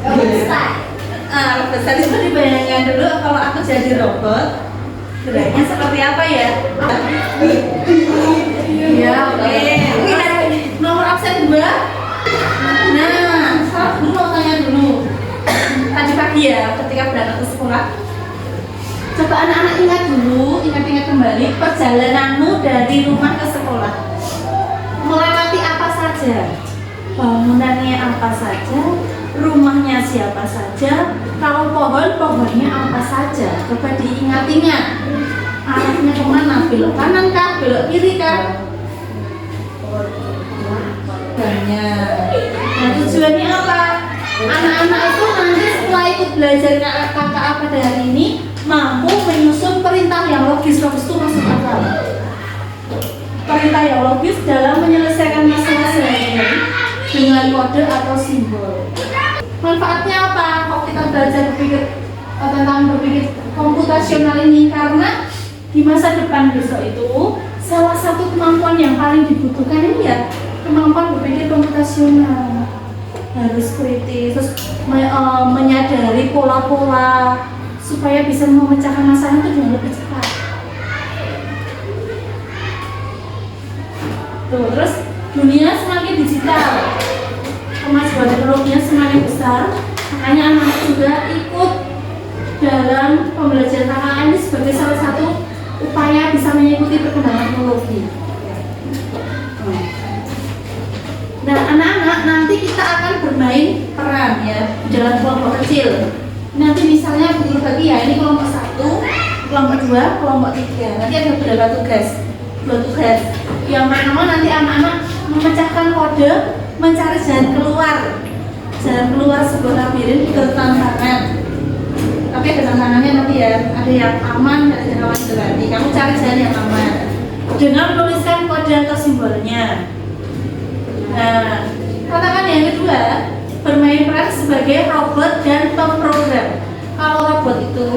Robot style itu dibayangkan dulu kalau aku jadi robot, geraknya seperti apa ya? Ya, oke. Nomor absen 2. Nah, salah dulu mau tanya dulu. Tadi pagi ya, ketika berangkat ke sekolah. Coba anak-anak ingat kembali perjalananmu dari rumah ke sekolah. Melewati apa saja? Bangunannya apa saja? Rumahnya siapa saja? Kalau pohonnya apa saja? Coba diingat-ingat. Arahnya kemana? Belok kanan kah? Belok kiri kah? Banyak. Nah, tujuannya apa? Anak-anak itu nanti setelah ikut belajar KKA pada hari ini mampu menyusun perintah yang logis itu masuk akal. Perintah yang logis dalam menyelesaikan masalah sehari-hari dengan kode atau simbol. Manfaatnya apa? Kalau kita belajar tentang berpikir komputasional ini, karena di masa depan besok itu salah satu kemampuan yang paling dibutuhkan ini ya kemampuan berpikir komputasional. Harus kritis, terus menyadari pola-pola supaya bisa memecahkan masalah itu dengan lebih cepat. Tuh, terus dunia semakin digital, kemajuan teknologinya semakin besar, makanya anak-anak juga ikut dalam pembelajaran KKA ini sebagai salah satu upaya bisa mengikuti perkembangan teknologi. Nah, anak-anak nanti kita akan bermain peran ya dalam kelompok kecil. Nanti misalnya dibagi ya, ini kelompok 1, kelompok 2, kelompok 3. Nanti ada berapa tugas? 2 tugas. Yang pertama nanti anak-anak memecahkan kode, mencari jalan keluar sebuah labirin bertantangan. Tapi ada tantangannya nanti ya, ada yang aman, ada yang aman berarti. Kamu cari jalan yang aman dengan menuliskan kode atau simbolnya. Nah, katakan yang kedua, bermain peran sebagai robot dan pemrogram. Kalau robot itu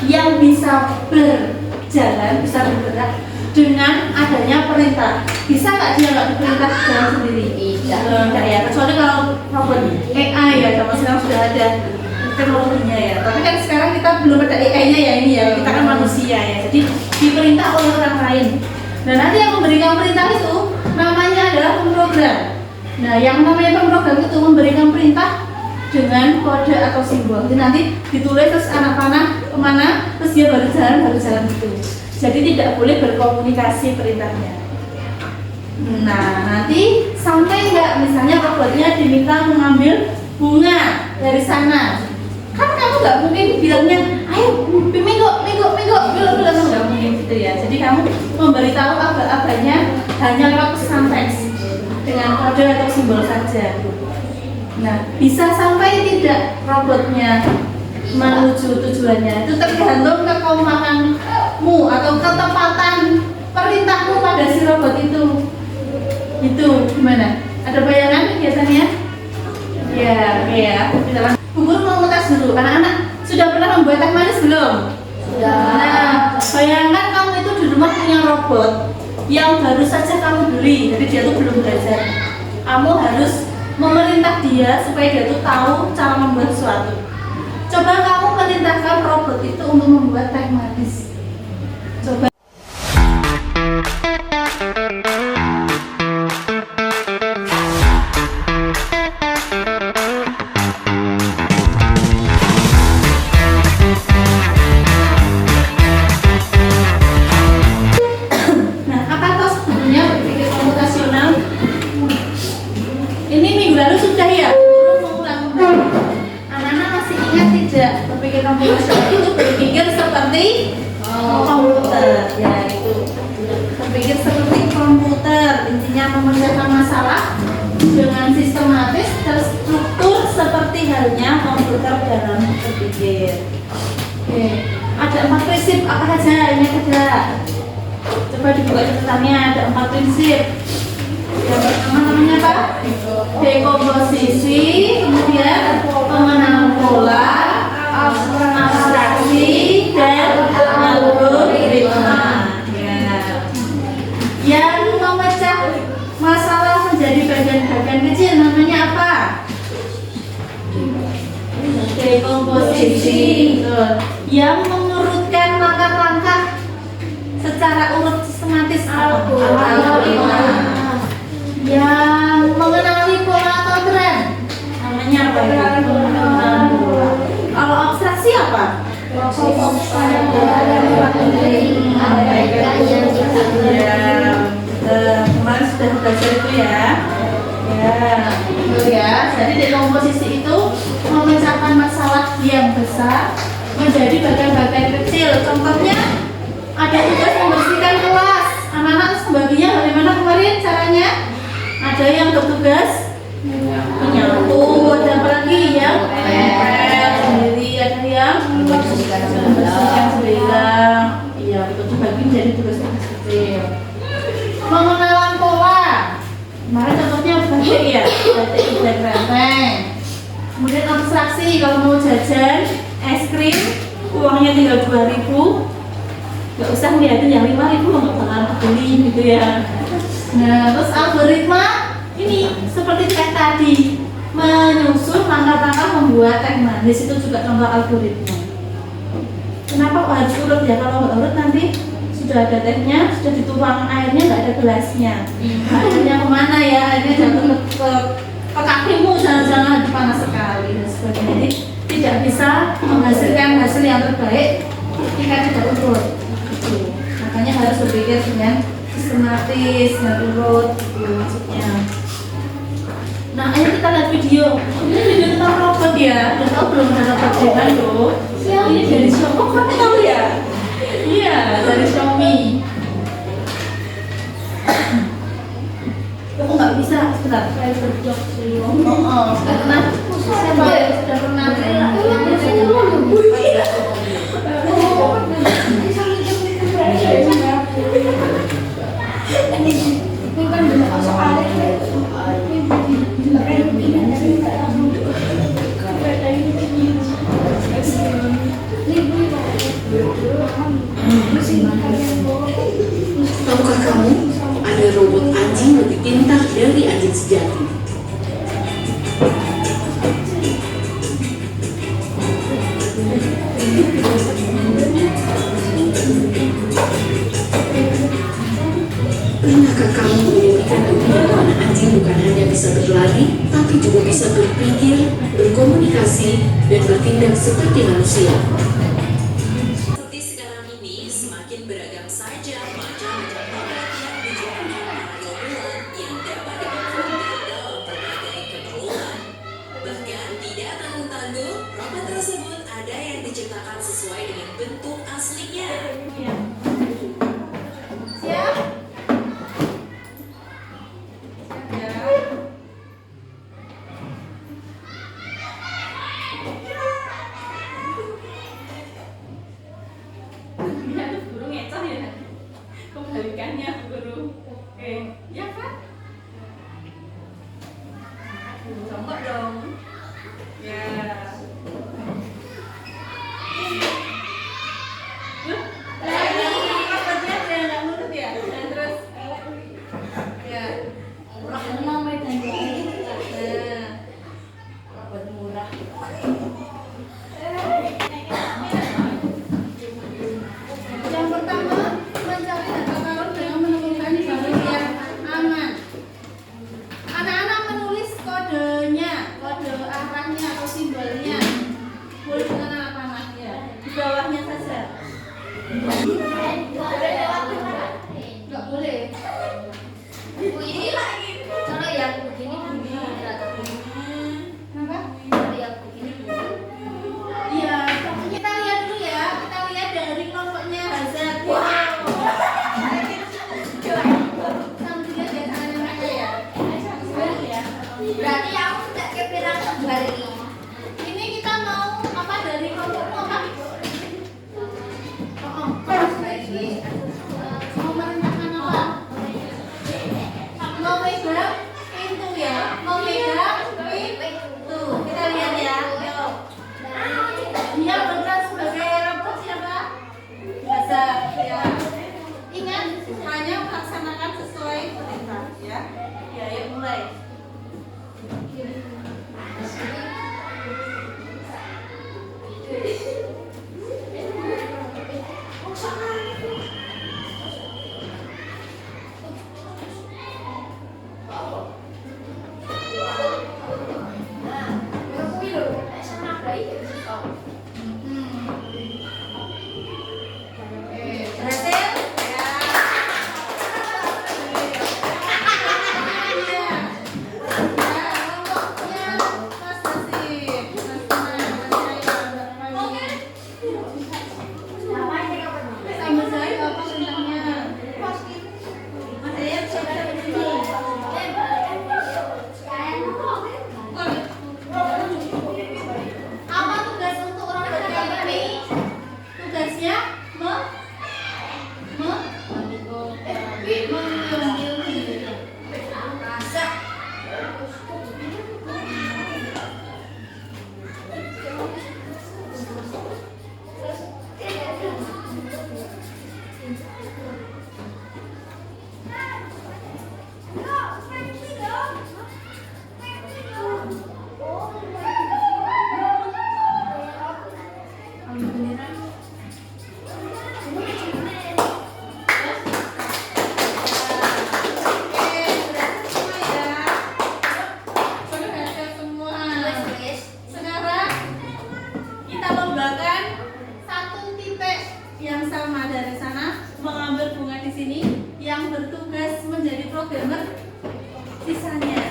yang bisa berjalan, bisa bergerak dengan adanya perintah. Bisa nggak dia nggak diperintah jalan sendiri? Tidak ya. Kecuali kalau robot AI ya, zaman sekarang sudah ada teknologinya ya. Tapi kan sekarang kita belum ada AI-nya ya ini ya. Kita kan manusia ya. Jadi diperintah oleh orang lain. Nah, nanti yang memberikan perintah itu namanya adalah pemrogram. Nah, yang namanya pemrogram itu memberikan perintah dengan kode atau simbol. Jadi nanti ditulis terus anak panah kemana, terus dia baru jalan gitu. Jadi tidak boleh berkomunikasi perintahnya. Nah, nanti sampai nggak misalnya robotnya diminta mengambil bunga dari sana. Kan kamu nggak mungkin bilangnya, ayo minggu, belum nggak mungkin gitu ya. Jadi kamu memberitahu abah-abahnya hanya lewat pesan teks dengan kode atau simbol saja. Nah, bisa sampai tidak robotnya menuju tujuannya, itu tergantung kekompakanmu atau ketepatan perintahmu pada si robot itu. Itu gimana? Ada bayangan kegiatannya? Ya, oke ya. Bu Guru mau ngetes dulu. Anak-anak sudah pernah membuat teh manis belum? Sudah. Nah, bayangkan kamu itu di rumah punya robot yang baru saja kamu beli, jadi dia tuh belum belajar. Kamu harus memerintah dia supaya dia tuh tahu cara membuat sesuatu. Coba kamu perintahkan robot itu untuk membuat teh manis. Coba. Itu berpikir seperti komputer, ya itu berpikir seperti komputer, intinya memecahkan masalah dengan sistematis terstruktur seperti halnya komputer dalam berpikir. Oke, ada 4 prinsip apa saja ini ada? Coba dibuka catatannya, ada 4 prinsip. Yang pertama namanya apa? Dekomposisi, kemudian pengenalan pola, abstraksi, dan algoritma. Ya. Yang memecah masalah menjadi bagian-bagian kecil namanya apa? dekomposisi. Betul. Yang mengurutkan langkah-langkah secara urut sistematis algoritma. Yang mengenali pola atau tren namanya apa itu? Kalau abstraksi apa? Kemarin sudah belajar itu ya. Jadi dekomposisi itu memecahkan masalah yang besar menjadi bagian-bagian kecil. Contohnya ada tugas membersihkan kelas. Anak-anak membaginya bagaimana kemarin caranya? Ada yang bertugas menyapu, ada apa lagi yang ngepel sendiri, ada yang membersihkan sebelah. Iya, betul, dibagi menjadi tugas kecil. Pengenalan pola. Kemarin contohnya batik ya, batik dan renteng. Kemudian abstraksi, kalau mau jajan es krim, uangnya tinggal 2.000, nggak usah ngeliatin yang 5.000, nggak bakalan beli gitu ya. Nah, terus algoritma ini seperti teh tadi, menyusun langkah-langkah membuat teh manis, itu juga contoh algoritma. Kenapa kok harus urut ya? Kalau nggak urut nanti sudah ada tehnya, sudah dituang airnya, nggak ada gelasnya. Airnya kemana ya? Airnya jatuh ke kakimu, jangan-jangan panas sekali dan sebagainya. Jadi tidak bisa menghasilkan hasil yang terbaik jika tidak urut. Makanya harus berpikir dengan sistematis dan urut, gitu maksudnya. Nah, ayo kita lihat video. Ini video tentang robot ya. Udah tahu belum ada robot jalan loh? Ini dari Xiaomi. Oh, kamu tahu ya? Iya, dari Xiaomi. Aku nggak bisa, sebentar. Saya berjok Xiaomi. Karena sudah pernah. Ini kan banyak soal. Tahukah kamu, ada robot anjing lebih pintar dari anjing sejati? Pernahkah kamu memimpikan dunia di mana anjing bukan hanya bisa berlari, tapi juga bisa berpikir, berkomunikasi, dan bertindak seperti manusia? Seperti sekarang ini, semakin beragam saja macam-macam robot yang diciptakan para ilmuwan yang dapat dikonfigurasi dalam berbagai keperluan. Bahkan tidak tanggung-tanggung, robot tersebut ada yang diciptakan sesuai dengan bentuk aslinya. Siap? Kembalikannya guru. Oke, ya kan? Coba dong. Ya. Yang pertama, mencari data karun dengan menemukan jalur yang aman. Anak-anak menulis kodenya, kode arahnya atau simbolnya. Boleh dengan anak panah ya, di bawahnya saja. Nggak boleh. Ini lagi. Kalau yang begini bunyi, Kenapa? kalau yang begini bunyi. Iya, kita lihat dulu ya. Kita lihat dari kelompoknya Hazard. Sambil dilihat ya tangannya mereka ya. Ya. Berarti aku tidak kepikiran kembali. Ini kita mau apa dari kelompokmu apa? Oh, kelompok gambar sisanya.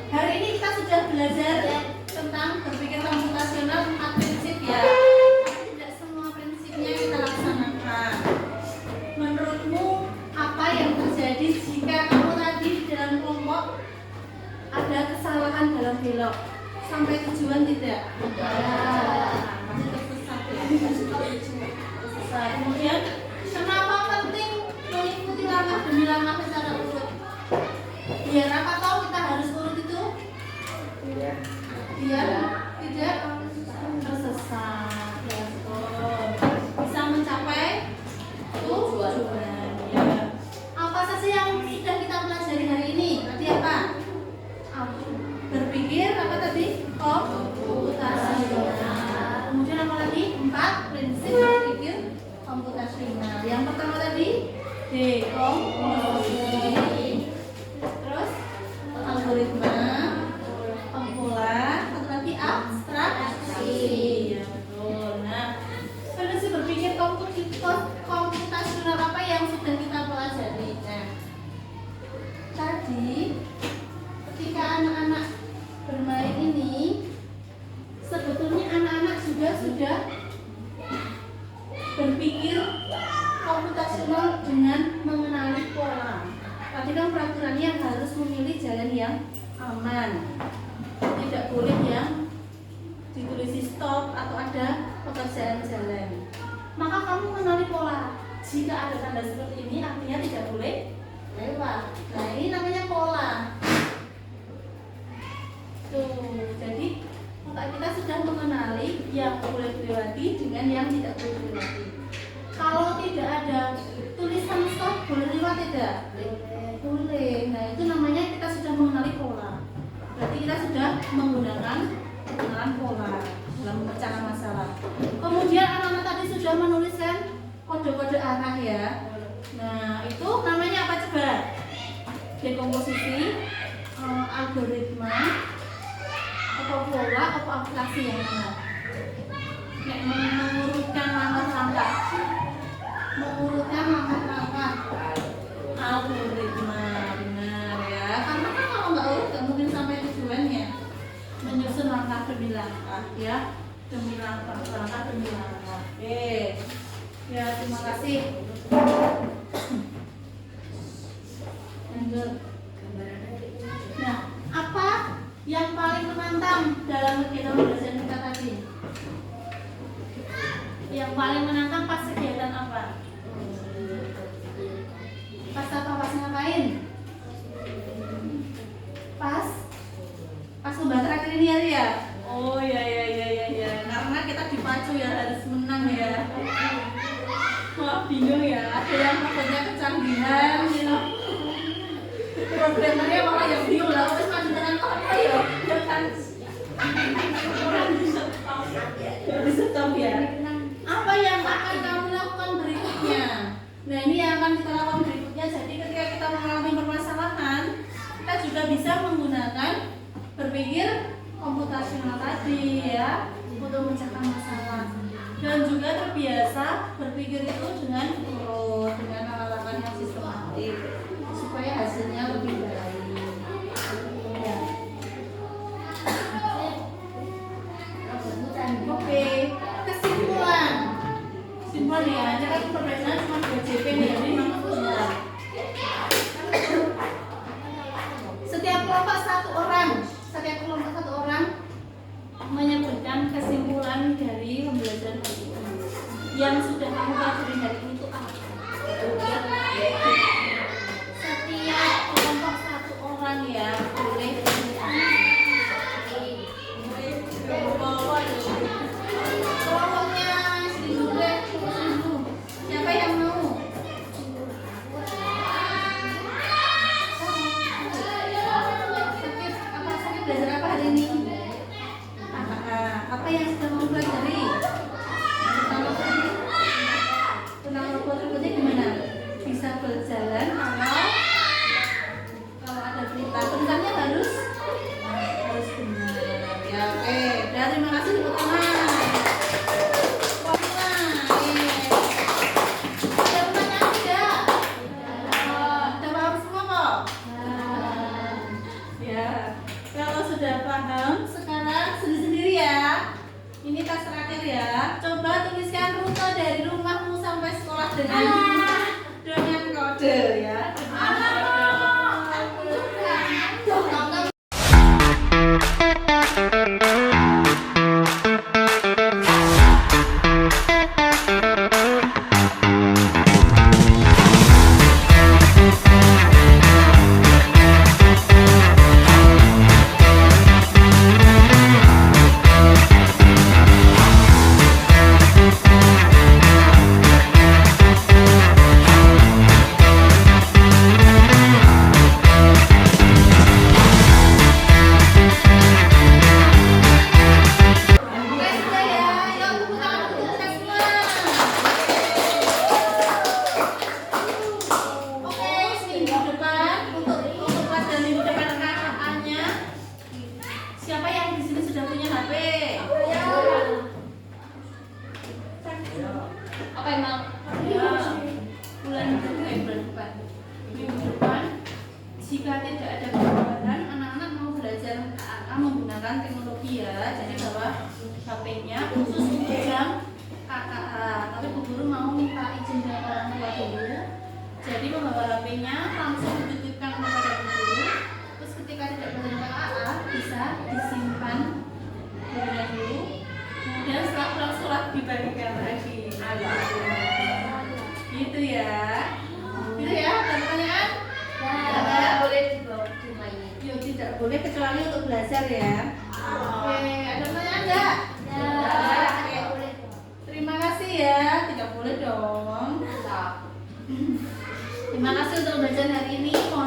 Hari ini kita sudah belajar tentang berpikir komputasional 4 prinsip ya. Tidak semua prinsipnya kita laksanakan. Menurutmu apa yang terjadi jika kamu tadi di dalam kelompok ada kesalahan dalam belok? Sampai tujuan tidak? Masih tersesat ya? Tersesat. Kemudian kenapa penting mengikuti langkah demi langkah secara urut? Biar apa tahu kita harus urut itu? Biar tidak tersesat, ya betul. Bisa mencapai tujuan. Ya. Apa saja yang sudah kita pelajari hari ini? Tadi apa? Berpikir apa tadi? Komputasional. Kemudian apa lagi? 4 prinsip berpikir komputasional. Yang pertama tadi dekomposisi. Terus algoritma, pemula, satu lagi abstraksi. Ya betul. Nah, prinsip berpikir komputasional apa yang sudah kita pelajari? Nah, tadi ketika anak-anak bermain ini, sebetulnya anak-anak juga sudah berpikir komputasional dengan mengenali pola. Tadi kan peraturannya harus memilih jalan yang aman, tidak boleh yang ditulis stop atau ada pekerjaan jalan. Maka kamu mengenali pola. Jika ada tanda seperti ini artinya tidak boleh lewat. Nah, ini namanya pola. Tuh, jadi otak kita sudah mengenali yang boleh dilewati dengan yang tidak boleh dilewati. Kalau tidak ada tulisan stop, boleh lewat tidak? Boleh. Nah, itu namanya kita sudah mengenali pola. Berarti kita sudah menggunakan pengenalan pola dalam memecahkan masalah. Kemudian anak-anak tadi sudah menuliskan kode-kode arah ya. Nah, itu namanya apa coba? Dekomposisi, algoritma, apa pola, apa aplikasi yang mana? Nek mengurutkan langkah-langkah. Mengurutkan langkah-langkah. Algoritma, benar ya. Karena kan kalau nggak urut nggak mungkin sampai tujuannya. Menyusun langkah demi langkah ya, demi langkah demi langkah. Oke. Ya, terima kasih. Lanjut. Nah, apa yang paling menantang dalam kegiatan belajar kita tadi? Yang paling menantang pas kegiatan apa? Pas apa? Pas ngapain? Pas lomba terakhir ini ya? Oh ya. Karena kita dipacu ya, harus menang ya. Wah, bingung ya. Ada yang maksudnya kecanggihan gitu. Problemnya malah yang bingung lah. Terus maju dengan apa ya? Ya kan? Bisa stop ya. Apa yang akan kamu lakukan berikutnya? Nah, ini yang akan kita lakukan berikutnya. Jadi ketika kita mengalami permasalahan, kita juga bisa menggunakan berpikir komputasional tadi ya, untuk memecahkan masalah. Dan juga terbiasa berpikir itu dengan urut, dengan langkah yang sistematik supaya hasilnya lebih baik. Ya. Oke, kesimpulan ya, ini kan perbedaan cuma 2 JP nih, jadi memang kesimpulan. Setiap kelompok satu orang menyebutkan kesimpulan dari pembelajaran hari ini. Yang sudah kamu pelajari hari ini itu apa? Setiap kelompok satu jika tidak ada kebutuhan, anak-anak mau belajar KAA menggunakan teknologi ya. Jadi bawa HP-nya khusus untuk jam KAA. Tapi Bu Guru mau minta izin dari orang tua dulu. Jadi membawa HP-nya langsung dititipkan kepada Bu Guru. Terus ketika tidak belajar KAA bisa disimpan dulu. Kemudian setelah pulang sekolah dibagikan lagi. Gitu ya. Gitu ya, ada pertanyaan? Tidak boleh dibawa dimainin. Ya, tidak boleh kecuali untuk belajar ya. Oke, ada pertanyaan enggak? Tidak boleh. Terima kasih ya, tidak boleh dong. Terima kasih untuk belajar hari ini. Mohon